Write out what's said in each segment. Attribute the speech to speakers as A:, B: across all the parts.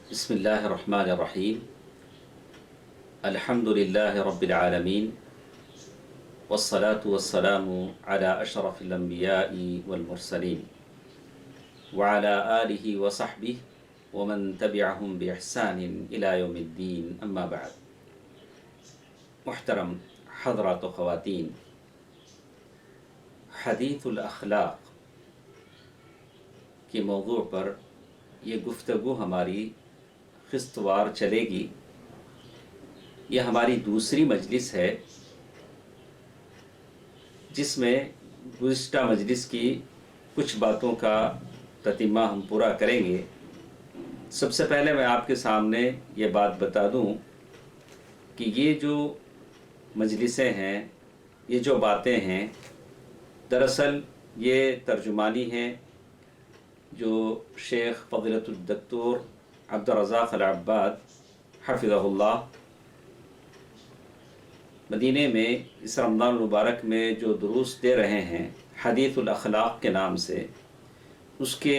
A: بسم الله الرحمن الرحيم. الحمد لله رب العالمين، والصلاة والسلام على أشرف الأنبياء والمرسلين وعلى آله وصحبه ومن تبعهم بإحسان إلى يوم الدين. أما بعد. محترم حضرات و خواتین، حدیث الاخلاق کے موضوع پر یہ گفتگو ہماری خستوار چلے گی. یہ ہماری دوسری مجلس ہے جس میں گزشتہ مجلس کی کچھ باتوں کا تتمہ ہم پورا کریں گے. سب سے پہلے میں آپ کے سامنے یہ بات بتا دوں کہ یہ جو مجلسیں ہیں، یہ جو باتیں ہیں، دراصل یہ ترجمانی ہیں جو شیخ فضیلت الدکتور عبدالرزاق العباد حفظہ اللہ مدینے میں اس رمضان المبارک میں جو دروس دے رہے ہیں حدیث الاخلاق کے نام سے، اس کے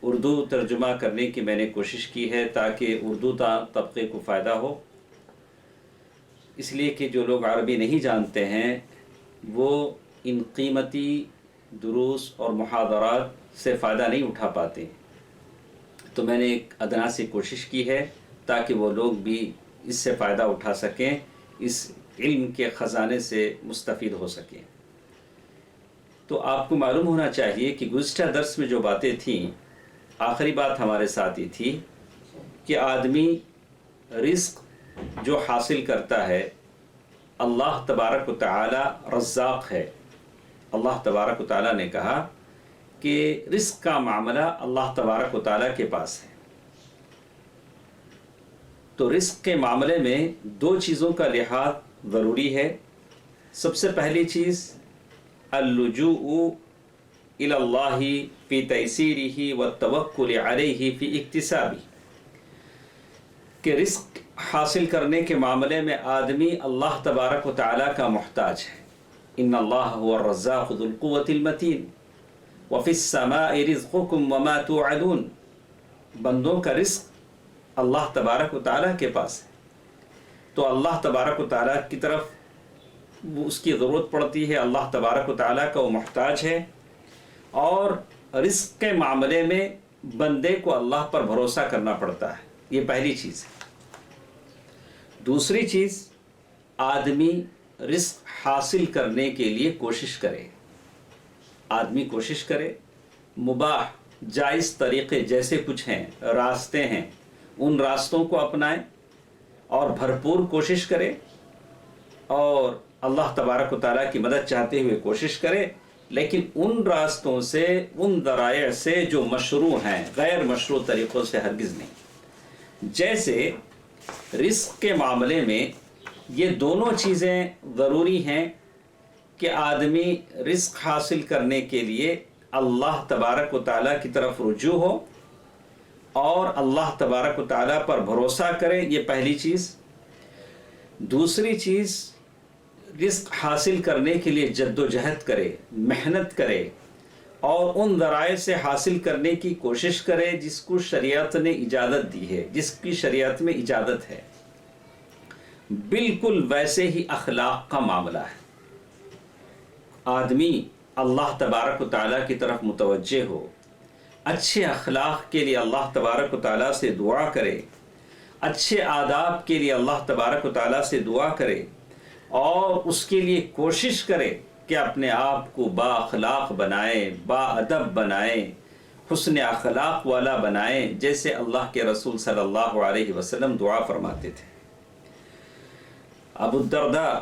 A: اردو ترجمہ کرنے کی میں نے کوشش کی ہے تاکہ اردو طبقے کو فائدہ ہو. اس لیے کہ جو لوگ عربی نہیں جانتے ہیں وہ ان قیمتی دروس اور محاضرات سے فائدہ نہیں اٹھا پاتے. تو میں نے ایک ادنا سی کوشش کی ہے تاکہ وہ لوگ بھی اس سے فائدہ اٹھا سکیں، اس علم کے خزانے سے مستفید ہو سکیں. تو آپ کو معلوم ہونا چاہیے کہ گزشتہ درس میں جو باتیں تھیں، آخری بات ہمارے ساتھ یہ تھی کہ آدمی رزق جو حاصل کرتا ہے، اللہ تبارک و تعالی رزاق ہے. اللہ تبارک و تعالی نے کہا کہ رزق کا معاملہ اللہ تبارک و تعالی کے پاس ہے. تو رزق کے معاملے میں دو چیزوں کا لحاظ ضروری ہے. سب سے پہلی چیز اللجوء الی اللہ فی تیسیرہ والتوکل علیہ فی اکتسابہ، کہ رزق حاصل کرنے کے معاملے میں آدمی اللہ تبارک و تعالی کا محتاج ہے. ان اللہ هو الرزاق ذو القوة المتین وفی السماء رزقکم وما توعدون. بندوں کا رزق اللہ تبارک و تعالیٰ کے پاس ہے. تو اللہ تبارک و تعالیٰ کی طرف اس کی ضرورت پڑتی ہے، اللہ تبارک و تعالیٰ کا وہ محتاج ہے. اور رزق کے معاملے میں بندے کو اللہ پر بھروسہ کرنا پڑتا ہے. یہ پہلی چیز ہے. دوسری چیز، آدمی رزق حاصل کرنے کے لیے کوشش کرے. آدمی کوشش کرے، مباح جائز طریقے جیسے کچھ ہیں، راستے ہیں، ان راستوں کو اپنائیں اور بھرپور کوشش کرے، اور اللہ تبارک و تعالیٰ کی مدد چاہتے ہوئے کوشش کرے، لیکن ان راستوں سے، ان ذرائع سے جو مشروع ہیں، غیر مشروع طریقوں سے ہرگز نہیں. جیسے رزق کے معاملے میں یہ دونوں چیزیں ضروری ہیں کہ آدمی رزق حاصل کرنے کے لیے اللہ تبارک و تعالیٰ کی طرف رجوع ہو اور اللہ تبارک و تعالیٰ پر بھروسہ کرے. یہ پہلی چیز. دوسری چیز، رزق حاصل کرنے کے لیے جد و جہد کرے، محنت کرے، اور ان ذرائع سے حاصل کرنے کی کوشش کرے جس کو شریعت نے اجازت دی ہے، جس کی شریعت میں اجازت ہے. بالکل ویسے ہی اخلاق کا معاملہ ہے. آدمی اللہ تبارک و تعالیٰ کی طرف متوجہ ہو، اچھے اخلاق کے لیے اللہ تبارک و تعالیٰ سے دعا کرے، اچھے آداب کے لیے اللہ تبارک و تعالیٰ سے دعا کرے، اور اس کے لیے کوشش کرے کہ اپنے آپ کو با اخلاق بنائے، با ادب بنائے، حسن اخلاق والا بنائے، جیسے اللہ کے رسول صلی اللہ علیہ وسلم دعا فرماتے تھے. ابو الدرداء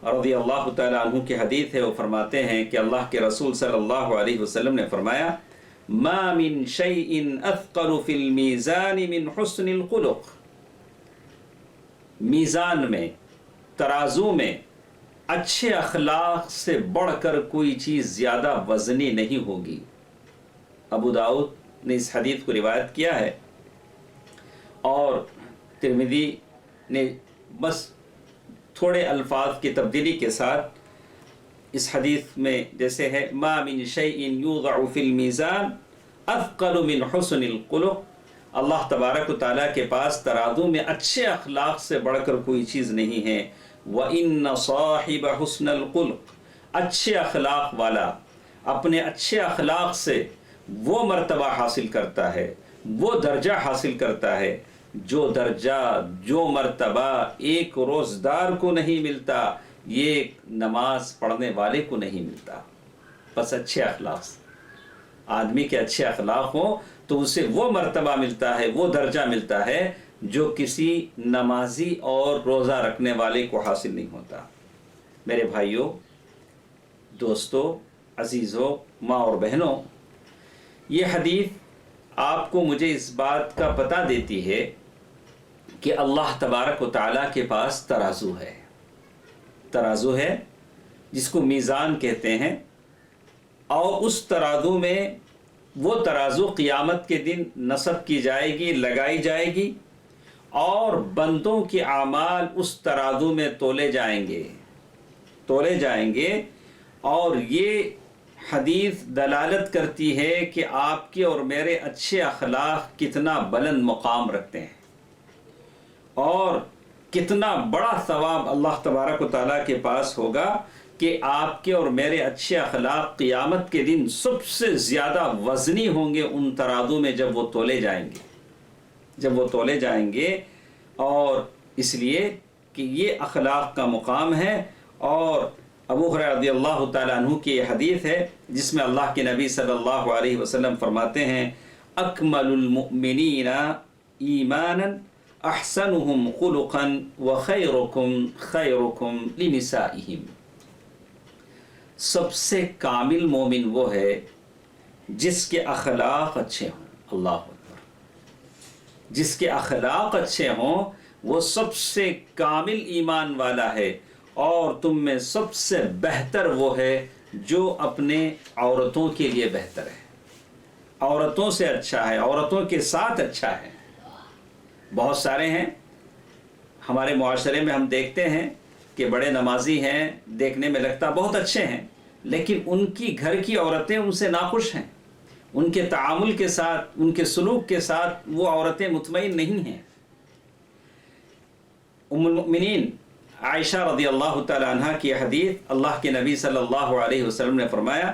A: رضی اللہ تعالیٰ عنہ کی حدیث ہے، وہ فرماتے ہیں کہ اللہ کے رسول صلی اللہ علیہ وسلم نے فرمایا، ما من شیء اثقل فی المیزان من حسن الخلق. میزان میں، ترازو میں اچھے اخلاق سے بڑھ کر کوئی چیز زیادہ وزنی نہیں ہوگی. ابو داؤد نے اس حدیث کو روایت کیا ہے، اور ترمذی نے بس تھوڑے الفاظ کی تبدیلی کے ساتھ اس حدیث میں جیسے ہے، ما من شیء یوضع فی المیزان اثقل من حسن الخلق اللہ تبارک و تعالیٰ کے پاس ترازو میں اچھے اخلاق سے بڑھ کر کوئی چیز نہیں ہے۔ وَإِنَّ صَاحِبَ حُسْنَ الْخُلُقِ، اچھے اخلاق والا اپنے اچھے اخلاق سے وہ مرتبہ حاصل کرتا ہے، وہ درجہ حاصل کرتا ہے جو درجہ، جو مرتبہ ایک روزدار کو نہیں ملتا، یہ نماز پڑھنے والے کو نہیں ملتا۔ بس اچھے اخلاق سے آدمی کے اچھے اخلاق ہوں تو اسے وہ مرتبہ ملتا ہے، وہ درجہ ملتا ہے جو کسی نمازی اور روزہ رکھنے والے کو حاصل نہیں ہوتا۔ میرے بھائیوں، دوستوں، عزیزوں، ماں اور بہنوں، یہ حدیث آپ کو مجھے اس بات کا پتہ دیتی ہے کہ اللہ تبارک و تعالیٰ کے پاس ترازو ہے، ترازو ہے جس کو میزان کہتے ہیں، اور اس ترازو میں وہ ترازو قیامت کے دن نصب کی جائے گی، لگائی جائے گی، اور بندوں کے اعمال اس ترازو میں تولے جائیں گے، اور یہ حدیث دلالت کرتی ہے کہ آپ کے اور میرے اچھے اخلاق کتنا بلند مقام رکھتے ہیں اور کتنا بڑا ثواب اللہ تبارک و تعالیٰ کے پاس ہوگا کہ آپ کے اور میرے اچھے اخلاق قیامت کے دن سب سے زیادہ وزنی ہوں گے ان ترازو میں جب وہ تولے جائیں گے، اور اس لیے کہ یہ اخلاق کا مقام ہے۔ اور ابو ہریرہ رضی اللہ تعالیٰ عنہ کی یہ حدیث ہے جس میں اللہ کے نبی صلی اللہ علیہ وسلم فرماتے ہیں، اکمل المؤمنین ایمانا احسنهم خلقا وخیرکم خیرکم لنسائہم۔ سب سے کامل مومن وہ ہے جس کے اخلاق اچھے ہوں، اللہ اکبر، جس کے اخلاق اچھے ہوں وہ سب سے کامل ایمان والا ہے، اور تم میں سب سے بہتر وہ ہے جو اپنے عورتوں کے لیے بہتر ہے، عورتوں سے اچھا ہے، عورتوں کے ساتھ اچھا ہے۔ بہت سارے ہیں ہمارے معاشرے میں، ہم دیکھتے ہیں کہ بڑے نمازی ہیں، دیکھنے میں لگتا بہت اچھے ہیں، لیکن ان کی گھر کی عورتیں ان سے ناخوش ہیں، ان کے تعامل کے ساتھ، ان کے سلوک کے ساتھ وہ عورتیں مطمئن نہیں ہیں۔ ام المؤمنین عائشہ رضی اللہ تعالی عنہ کی حدیث، اللہ کے نبی صلی اللہ علیہ وسلم نے فرمایا،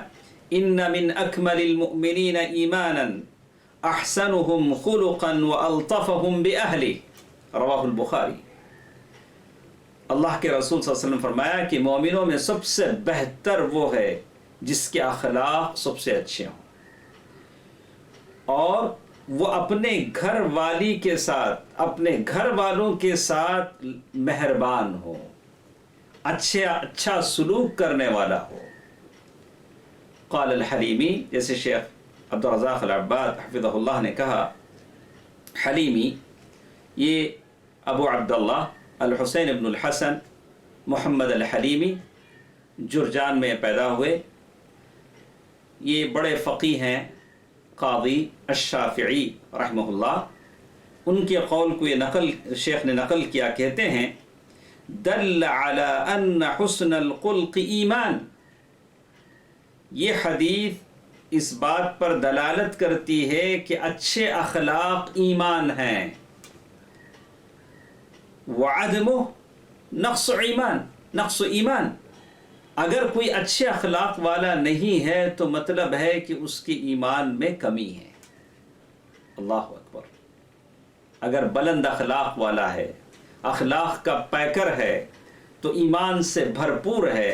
A: ان من اکمل المؤمنین ایمانا احسنهم خلقا والطفهم باہلہ، رواہ البخاری۔ اللہ کے رسول صلی اللہ علیہ وسلم فرمایا کہ مومنوں میں سب سے بہتر وہ ہے جس کے اخلاق سب سے اچھے ہوں اور وہ اپنے گھر والی کے ساتھ، اپنے گھر والوں کے ساتھ مہربان ہو، اچھا سلوک کرنے والا ہو۔ قال الحلیمی، جیسے شیخ عبدالرزاق العباد حفظہ اللہ نے کہا، حلیمی یہ ابو عبداللہ الحسین ابن الحسن محمد الحلیمی جرجان میں پیدا ہوئے۔ یہ بڑے فقیہ ہیں، قاضی الشافعی رحمہ اللہ۔ ان کے قول کو یہ شیخ نے نقل کیا، کہتے ہیں، دل علی ان حسن الخلق ایمان۔ یہ حدیث اس بات پر دلالت کرتی ہے کہ اچھے اخلاق ایمان ہیں، وعدمہ نقص ایمان۔ اگر کوئی اچھے اخلاق والا نہیں ہے تو مطلب ہے کہ اس کی ایمان میں کمی ہے۔ اللہ اکبر۔ اگر بلند اخلاق والا ہے، اخلاق کا پیکر ہے، تو ایمان سے بھرپور ہے۔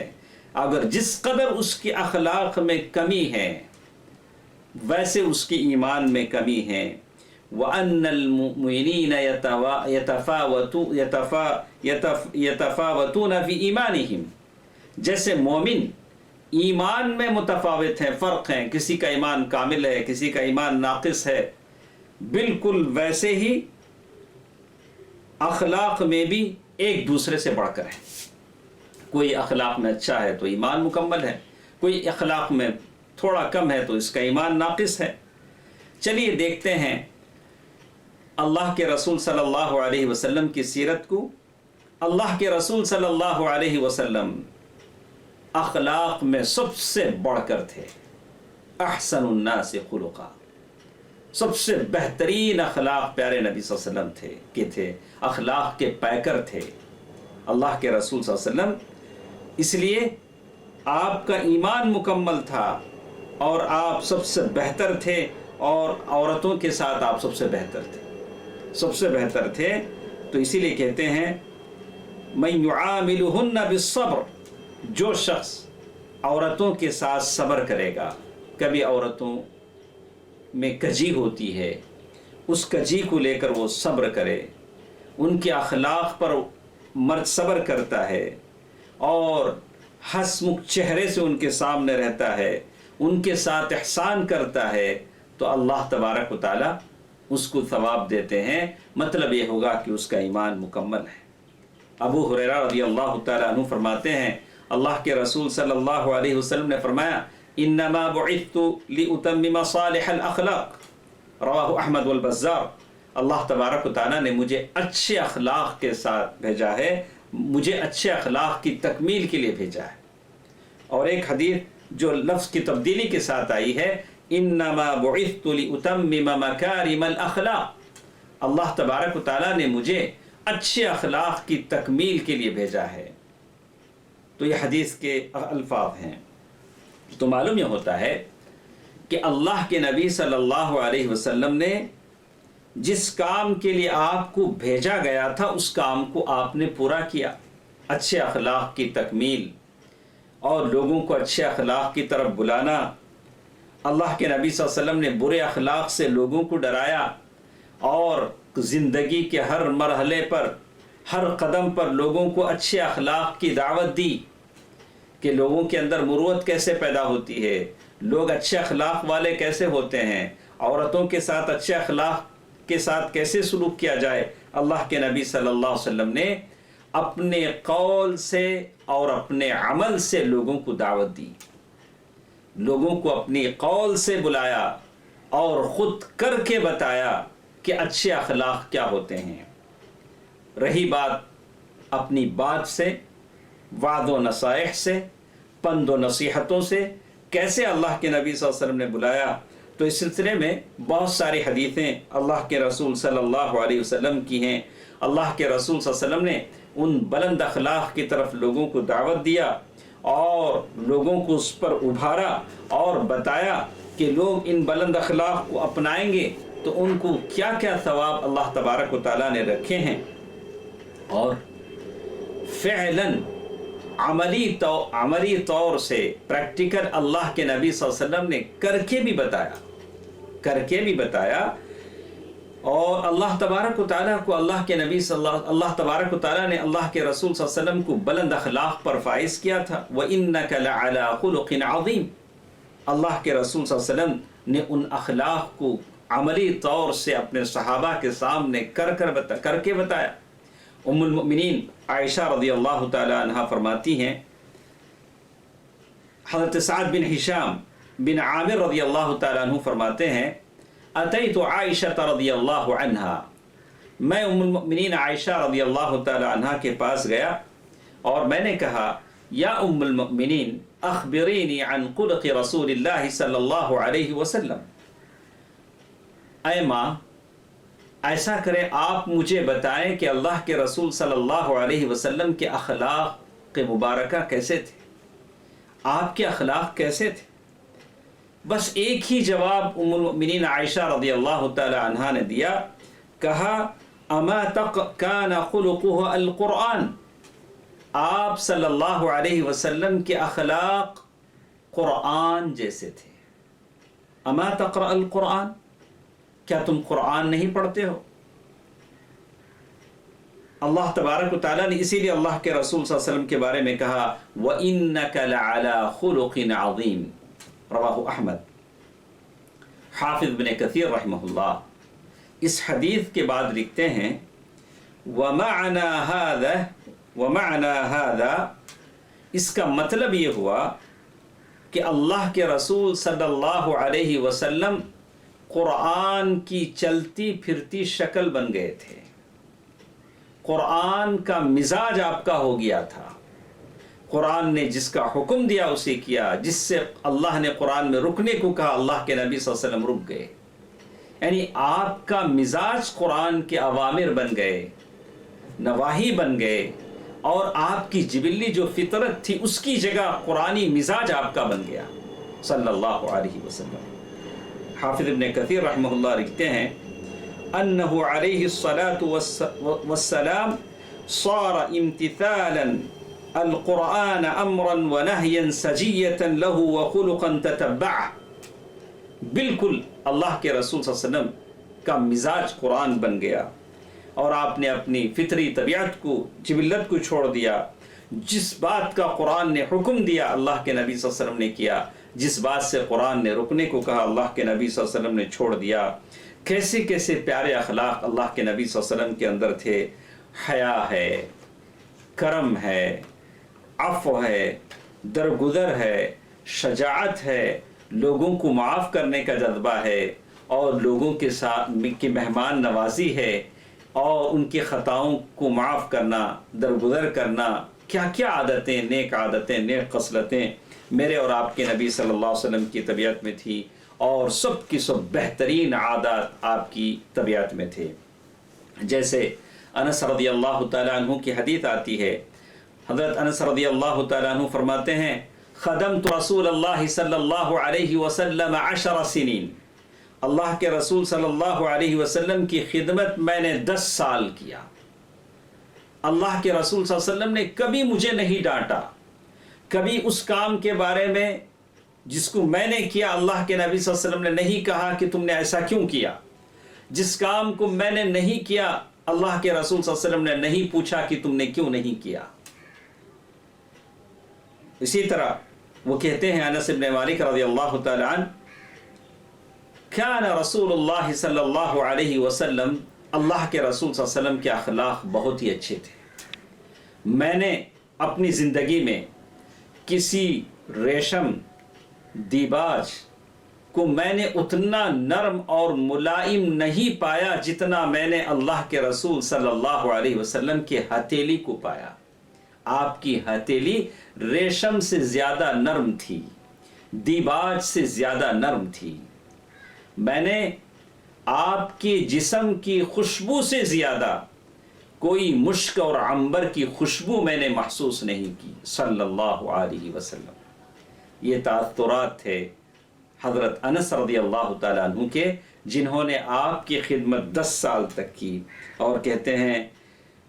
A: اگر جس قدر اس کی اخلاق میں کمی ہے ویسے اس کی ایمان میں کمی ہے۔ وَأَنَّ الْمُؤْمِنِينَ يَتَفَاوَتُونَ فِي إِيمَانِهِمْ، جیسے مومن ایمان میں متفاوت ہیں، فرق ہیں، کسی کا ایمان کامل ہے، کسی کا ایمان ناقص ہے، بالکل ویسے ہی اخلاق میں بھی ایک دوسرے سے بڑھ کر ہے۔ کوئی اخلاق میں اچھا ہے تو ایمان مکمل ہے، کوئی اخلاق میں تھوڑا کم ہے تو اس کا ایمان ناقص ہے۔ چلیے دیکھتے ہیں اللہ کے رسول صلی اللہ علیہ وسلم کی سیرت کو۔ اللہ کے رسول صلی اللہ علیہ وسلم اخلاق میں سب سے بڑھ کر تھے، احسن الناس خلقا، سب سے بہترین اخلاق پیارے نبی صلی اللہ علیہ وسلم تھے اخلاق کے پیکر تھے اللہ کے رسول صلی اللہ علیہ وسلم. اس لیے آپ کا ایمان مکمل تھا اور آپ سب سے بہتر تھے اور عورتوں کے ساتھ آپ سب سے بہتر تھے. تو اسی لیے کہتے ہیں من یعاملہن بالصبر، جو شخص عورتوں کے ساتھ صبر کرے گا. کبھی عورتوں میں کجی ہوتی ہے، اس کجی کو لے کر وہ صبر کرے، ان کے اخلاق پر مرد صبر کرتا ہے اور ہنسمکھ چہرے سے ان کے سامنے رہتا ہے، ان کے ساتھ احسان کرتا ہے، تو اللہ تبارک و تعالی اس کو ثواب دیتے ہیں. مطلب یہ ہوگا کہ اس کا ایمان مکمل ہے. ابو ہریرہ رضی اللہ تعالیٰ عنہ فرماتے ہیں اللہ کے رسول صلی اللہ علیہ وسلم نے فرمایا انما بعثت لاتمم صالح الاخلاق، رواہ احمد والبزار. اللہ تبارک و تعالیٰ نے مجھے اچھے اخلاق کے ساتھ بھیجا ہے، مجھے اچھے اخلاق کی تکمیل کے لیے بھیجا ہے. اور ایک حدیث جو لفظ کی تبدیلی کے ساتھ آئی ہے انما بعثت لاتمم مکارم الاخلاق، اللہ تبارک و تعالیٰ نے مجھے اچھے اخلاق کی تکمیل کے لیے بھیجا ہے. تو یہ حدیث کے الفاظ ہیں. تو معلوم یہ ہوتا ہے کہ اللہ کے نبی صلی اللہ علیہ وسلم نے جس کام کے لیے آپ کو بھیجا گیا تھا اس کام کو آپ نے پورا کیا. اچھے اخلاق کی تکمیل اور لوگوں کو اچھے اخلاق کی طرف بلانا. اللہ کے نبی صلی اللہ علیہ وسلم نے برے اخلاق سے لوگوں کو ڈرایا اور زندگی کے ہر مرحلے پر ہر قدم پر لوگوں کو اچھے اخلاق کی دعوت دی کہ لوگوں کے اندر مروت کیسے پیدا ہوتی ہے، لوگ اچھے اخلاق والے کیسے ہوتے ہیں، عورتوں کے ساتھ اچھے اخلاق کے ساتھ کیسے سلوک کیا جائے. اللہ کے نبی صلی اللہ علیہ وسلم نے اپنے قول سے اور اپنے عمل سے لوگوں کو دعوت دی، لوگوں کو اپنی قول سے بلایا اور خود کر کے بتایا کہ اچھے اخلاق کیا ہوتے ہیں. رہی بات اپنی بات سے، وعد و نصائح سے، پند و نصیحتوں سے کیسے اللہ کے نبی صلی اللہ علیہ وسلم نے بلایا، تو اس سلسلے میں بہت ساری حدیثیں اللہ کے رسول صلی اللہ علیہ وسلم کی ہیں. اللہ کے رسول صلی اللہ علیہ وسلم نے ان بلند اخلاق کی طرف لوگوں کو دعوت دیا اور لوگوں کو اس پر ابھارا اور بتایا کہ لوگ ان بلند اخلاق کو اپنائیں گے تو ان کو کیا کیا ثواب اللہ تبارک و تعالیٰ نے رکھے ہیں. اور فعلاً عملی طور سے پریکٹیکل اللہ کے نبی صلی اللہ علیہ وسلم نے کر کے بھی بتایا اور اللہ تبارک و تعالیٰ کو اللہ تبارک و تعالیٰ نے اللہ کے رسول صلی اللہ علیہ وسلم کو بلند اخلاق پر فائز کیا تھا. وَإِنَّكَ لَعَلَىٰ خُلُقٍ عَظِيمٍ، اللہ کے رسول صلی اللہ علیہ وسلم نے ان اخلاق کو عملی طور سے اپنے صحابہ کے سامنے کر کے بتایا. ام المؤمنین عائشہ رضی اللہ تعالی عنہ فرماتی ہیں حضرت سعد بن ہشام بن عامر رضی اللہ تعالی عنہ فرماتے ہیں اتیت عائشہ رضی اللہ عنہ، میں ام المؤمنین عائشہ رضی اللہ تعالی عنہ کے پاس گیا اور میں نے کہا یا ام المؤمنین اخبرینی عن خلق رسول اللہ صلی اللہ علیہ وسلم، اے ماں ایسا کریں آپ مجھے بتائیں کہ اللہ کے رسول صلی اللہ علیہ وسلم کے اخلاق مبارکہ کیسے تھے، آپ کے اخلاق کیسے تھے. بس ایک ہی جواب ام المؤمنین عائشہ رضی اللہ تعالی عنہا نے دیا، کہا اما کان خلقہ القرآن، آپ صلی اللہ علیہ وسلم کے اخلاق قرآن جیسے تھے. اما تقرأ القرآن، کیا تم قرآن نہیں پڑھتے ہو؟ اللہ تبارک و تعالیٰ نے اسی لیے اللہ کے رسول صلی اللہ علیہ وسلم کے بارے میں کہا وَإِنَّكَ لَعَلَىٰ خُلُقٍ عَظِيمٍ، رواہ احمد. حافظ بن کثیر رحمہ اللہ اس حدیث کے بعد لکھتے ہیں وَمَعْنَا هَذَا، اس کا مطلب یہ ہوا کہ اللہ کے رسول صلی اللہ علیہ وسلم قرآن کی چلتی پھرتی شکل بن گئے تھے، قرآن کا مزاج آپ کا ہو گیا تھا. قرآن نے جس کا حکم دیا اسے کیا، جس سے اللہ نے قرآن میں رکنے کو کہا اللہ کے نبی صلی اللہ علیہ وسلم رک گئے. یعنی آپ کا مزاج قرآن کے اوامر بن گئے، نواہی بن گئے، اور آپ کی جبلی جو فطرت تھی اس کی جگہ قرآنی مزاج آپ کا بن گیا صلی اللہ علیہ وسلم۔ حافظ ابن کثیر رحمہ اللہ لکھتے ہیں انہ علیہ الصلاة والسلام صار امتثالا القرآن امرا ونہیا سجیتا له وخلقا تتبعہ، بالکل اللہ کے رسول صلی اللہ علیہ وسلم کا مزاج قرآن بن گیا، اور آپ نے اپنی فطری طبیعت کو، جبلت کو چھوڑ دیا۔ جس بات کا قرآن نے حکم دیا اللہ کے نبی صلی اللہ علیہ وسلم نے کیا، جس بات سے قرآن نے رکنے کو کہا اللہ کے نبی صلی اللہ علیہ وسلم نے چھوڑ دیا۔ کیسے کیسے پیارے اخلاق اللہ کے نبی صلی اللہ علیہ وسلم کے اندر تھے، حیا ہے، کرم ہے، عفو ہے، درگزر ہے، شجاعت ہے، لوگوں کو معاف کرنے کا جذبہ ہے، اور لوگوں کے ساتھ کی مہمان نوازی ہے، اور ان کی خطاؤں کو معاف کرنا، درگزر کرنا۔ کیا کیا عادتیں، نیک خصلتیں میرے اور آپ کے نبی صلی اللہ علیہ وسلم کی طبیعت میں تھی، اور سب کی سب بہترین عادات آپ کی طبیعت میں تھے۔ جیسے انس رضی اللہ تعالیٰ عنہ کی حدیث آتی ہے، حضرت انس رضی اللہ تعالیٰ عنہ فرماتے ہیں خدمت رسول اللہ صلی اللہ علیہ وسلم 10 سنین، اللہ کے رسول صلی اللہ علیہ وسلم کی خدمت میں نے 10 سال کیا۔ اللہ کے رسول صلی اللہ علیہ وسلم نے کبھی مجھے نہیں ڈانٹا، کبھی اس کام کے بارے میں جس کو میں نے کیا اللہ کے نبی صلی اللہ علیہ وسلم نے نہیں کہا کہ تم نے ایسا کیوں کیا، جس کام کو میں نے نہیں کیا اللہ کے رسول صلی اللہ علیہ وسلم نے نہیں پوچھا کہ تم نے کیوں نہیں کیا۔ اسی طرح وہ کہتے ہیں انس بن مالک رضی اللہ تعالی عنہ، کان رسول اللہ صلی اللہ علیہ وسلم، اللہ کے رسول صلی اللہ علیہ وسلم کے اخلاق بہت ہی اچھے تھے۔ میں نے اپنی زندگی میں کسی ریشم دیباج کو میں نے اتنا نرم اور ملائم نہیں پایا جتنا میں نے اللہ کے رسول صلی اللہ علیہ وسلم کے ہتھیلی کو پایا۔ آپ کی ہتھیلی ریشم سے زیادہ نرم تھی، دیباج سے زیادہ نرم تھی۔ میں نے آپ کے جسم کی خوشبو سے زیادہ کوئی مشک اور عنبر کی خوشبو میں نے محسوس نہیں کی صلی اللہ علیہ وسلم۔ یہ تاثرات تھے حضرت انس رضی اللہ تعالیٰ عنہ کے، جنہوں نے آپ کی خدمت 10 سال تک کی۔ اور کہتے ہیں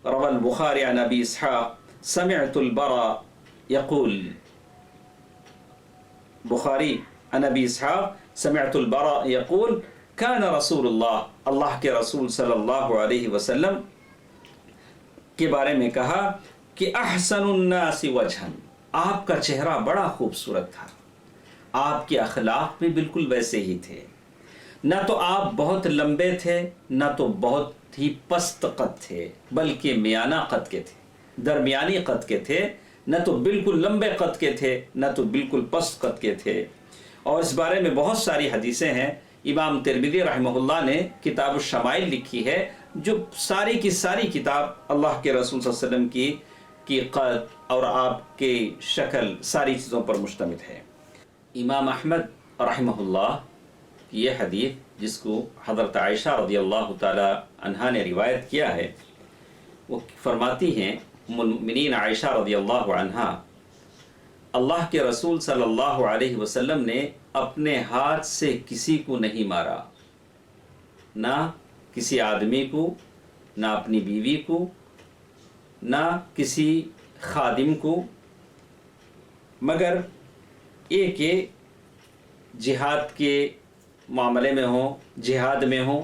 A: روى البخاری عن ابی اسحاق سمعت البراء یقول، بخاری عن ابی اسحاق سمعت البراء یقول کان رسول اللہ، اللہ کے رسول صلی اللہ علیہ وسلم کے بارے میں کہا کہ احسن الناس وجہا، آپ کا چہرہ بڑا خوبصورت تھا، آپ کے اخلاق بھی بالکل ویسے ہی تھے، نہ تو آپ بہت لمبے تھے نہ تو بہت ہی پست قد تھے، بلکہ میانہ قد کے تھے، درمیانی قد کے تھے، نہ تو بالکل لمبے قد کے تھے نہ تو بالکل پست قد کے تھے۔ اور اس بارے میں بہت ساری حدیثیں ہیں۔ امام ترمذی رحمہ اللہ نے کتاب الشمائل لکھی ہے، جو ساری کی ساری کتاب اللہ کے رسول صلی اللہ علیہ وسلم کی قد اور آپ کی شکل ساری چیزوں پر مشتمل ہے۔ امام احمد رحمہ اللہ کی یہ حدیث، جس کو حضرت عائشہ رضی اللہ تعالی عنہا نے روایت کیا ہے، وہ فرماتی ہیں ام المؤمنین عائشہ رضی اللہ عنہا، اللہ کے رسول صلی اللہ علیہ وسلم نے اپنے ہاتھ سے کسی کو نہیں مارا، نہ کسی آدمی کو، نہ اپنی بیوی کو، نہ کسی خادم کو، مگر یہ کہ جہاد کے معاملے میں ہوں، جہاد میں ہوں،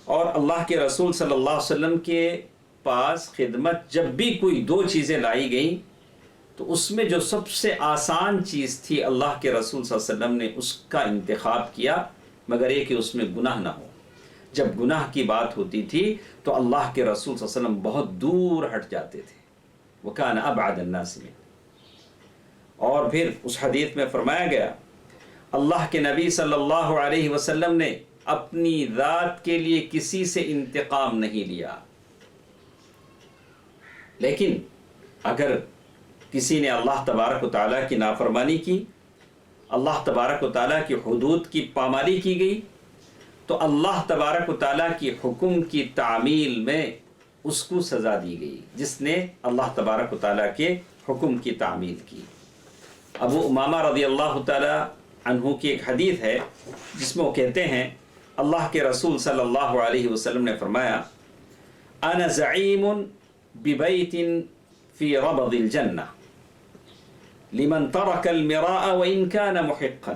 A: اور اللہ کے رسول صلی اللہ علیہ وسلم کے پاس خدمت جب بھی کوئی 2 چیزیں لائی گئیں تو اس میں جو سب سے آسان چیز تھی اللہ کے رسول صلی اللہ علیہ وسلم نے اس کا انتخاب کیا، مگر یہ کہ اس میں گناہ نہ ہو۔ جب گناہ کی بات ہوتی تھی تو اللہ کے رسول صلی اللہ علیہ وسلم بہت دور ہٹ جاتے تھے، وَكَانَ أَبْعَدَ النَّاسِ مِنْهُ۔ اور پھر اس حدیث میں فرمایا گیا، اللہ کے نبی صلی اللہ علیہ وسلم نے اپنی ذات کے لیے کسی سے انتقام نہیں لیا، لیکن اگر کسی نے اللہ تبارک و تعالیٰ کی نافرمانی کی، اللہ تبارک و تعالیٰ کی حدود کی پامالی کی گئی، تو اللہ تبارک و تعالیٰ کی حکم کی تعمیل میں اس کو سزا دی گئی جس نے اللہ تبارک و تعالیٰ کے حکم کی تعمیل کی۔ ابو امامہ رضی اللہ تعالیٰ عنہ کی ایک حدیث ہے جس میں وہ کہتے ہیں اللہ کے رسول صلی اللہ علیہ وسلم نے فرمایا انا زعیم ببیت فی ربض الجنہ لمن ترک المراء وان کان محقا،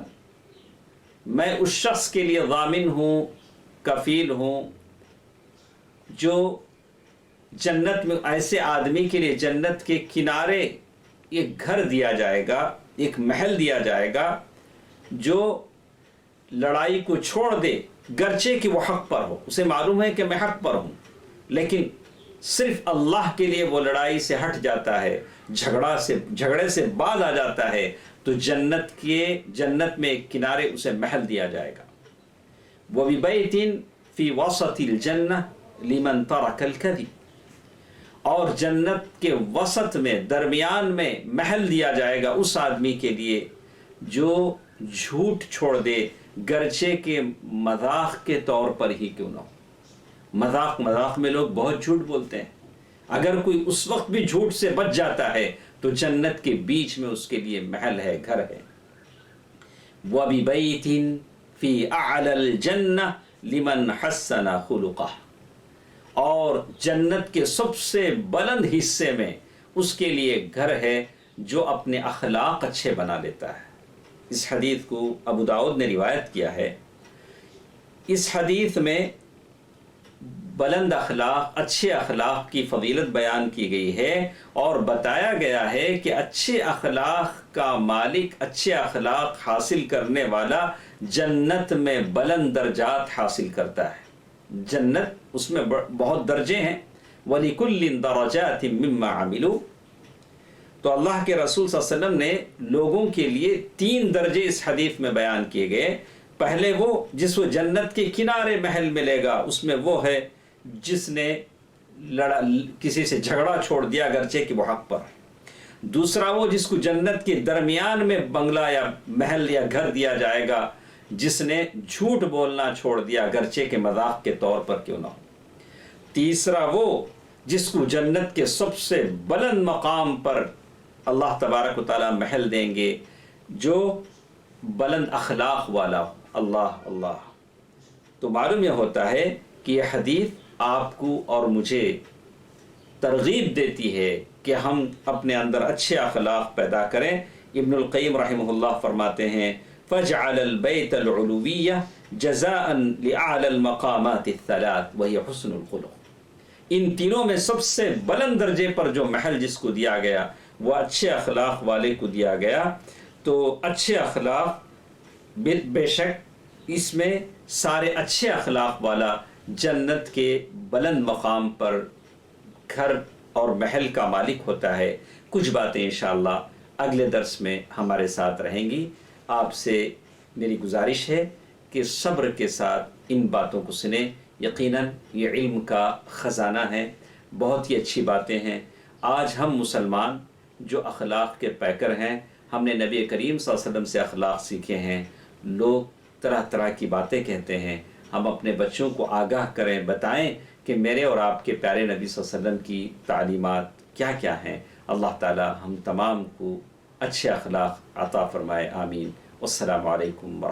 A: میں اس شخص کے لیے ضامن ہوں، کفیل ہوں، جو جنت میں ایسے آدمی کے لیے جنت کے کنارے ایک گھر دیا جائے گا، ایک محل دیا جائے گا جو لڑائی کو چھوڑ دے گرچہ کہ وہ حق پر ہو، اسے معلوم ہے کہ میں حق پر ہوں، لیکن صرف اللہ کے لیے وہ لڑائی سے ہٹ جاتا ہے، جھگڑے سے باز آ جاتا ہے، تو جنت میں ایک کنارے اسے محل دیا جائے گا۔ وَبِبَيْتٍ فِي وَسَطِ الْجَنَّةِ لِمَنْ تَرَكَ الْكَذِبَ، اور جنت کے وسط میں درمیان میں محل دیا جائے گا اس آدمی کے لیے جو جھوٹ چھوڑ دے گرچہ کہ مذاق کے طور پر ہی کیوں نہ ہو۔ مذاق میں لوگ بہت جھوٹ بولتے ہیں، اگر کوئی اس وقت بھی جھوٹ سے بچ جاتا ہے تو جنت کے بیچ میں اس کے لیے محل ہے، گھر ہے۔ وَبِبَيْتٍ فِي أَعْلَى الْجَنَّةِ لِمَنْ حَسَّنَ خُلُقَهُ، اور جنت کے سب سے بلند حصے میں اس کے لیے گھر ہے جو اپنے اخلاق اچھے بنا لیتا ہے۔ اس حدیث کو ابو داؤد نے روایت کیا ہے۔ اس حدیث میں بلند اخلاق، اچھے اخلاق کی فضیلت بیان کی گئی ہے اور بتایا گیا ہے کہ اچھے اخلاق کا مالک، اچھے اخلاق حاصل کرنے والا جنت میں بلند درجات حاصل کرتا ہے۔ جنت اس میں بہت درجے ہیں، وَلِكُلٍّ دَرَجَاتٍ مِّمَّا عَمِلُوا، تو اللہ کے رسول صلی اللہ علیہ وسلم نے لوگوں کے لیے 3 درجے اس حدیث میں بیان کیے گئے۔ پہلے وہ جس کو جنت کے کنارے محل ملے گا، اس میں وہ ہے جس نے کسی سے جھگڑا چھوڑ دیا گرچہ کہ وہ حق پر ہے۔ دوسرا وہ جس کو جنت کے درمیان میں بنگلہ یا محل یا گھر دیا جائے گا، جس نے جھوٹ بولنا چھوڑ دیا گرچہ کہ مذاق کے طور پر کیوں نہ ہو۔ تیسرا وہ جس کو جنت کے سب سے بلند مقام پر اللہ تبارک و تعالیٰ محل دیں گے، جو بلند اخلاق والا ہو۔ اللہ اللہ، تو معلوم یہ ہوتا ہے کہ یہ حدیث آپ کو اور مجھے ترغیب دیتی ہے کہ ہم اپنے اندر اچھے اخلاق پیدا کریں۔ ابن القیم رحمہ اللہ فرماتے ہیں فَاجْعَلَ الْبَيْتَ الْعُلُوِيَّةَ جَزَاءً لِأَعْلَى الْمَقَامَاتِ الثَّلَاثِ وَهِيَ حُسْنُ الْخُلُقِ، ان تینوں میں سب سے بلند درجے پر جو محل جس کو دیا گیا وہ اچھے اخلاق والے کو دیا گیا۔ تو اچھے اخلاق بے شک اس میں سارے اچھے اخلاق والا جنت کے بلند مقام پر گھر اور محل کا مالک ہوتا ہے۔ کچھ باتیں انشاءاللہ اگلے درس میں ہمارے ساتھ رہیں گی۔ آپ سے میری گزارش ہے کہ صبر کے ساتھ ان باتوں کو سنیں، یقیناً یہ علم کا خزانہ ہے، بہت ہی اچھی باتیں ہیں۔ آج ہم مسلمان جو اخلاق کے پیکر ہیں، ہم نے نبی کریم صلی اللہ علیہ وسلم سے اخلاق سیکھے ہیں، لوگ طرح طرح کی باتیں کہتے ہیں۔ ہم اپنے بچوں کو آگاہ کریں، بتائیں کہ میرے اور آپ کے پیارے نبی صلی اللہ علیہ وسلم کی تعلیمات کیا کیا ہیں۔ اللہ تعالی ہم تمام کو اچھے اخلاق عطا فرمائے، آمین۔ والسلام علیکم ورحمۃ اللہ۔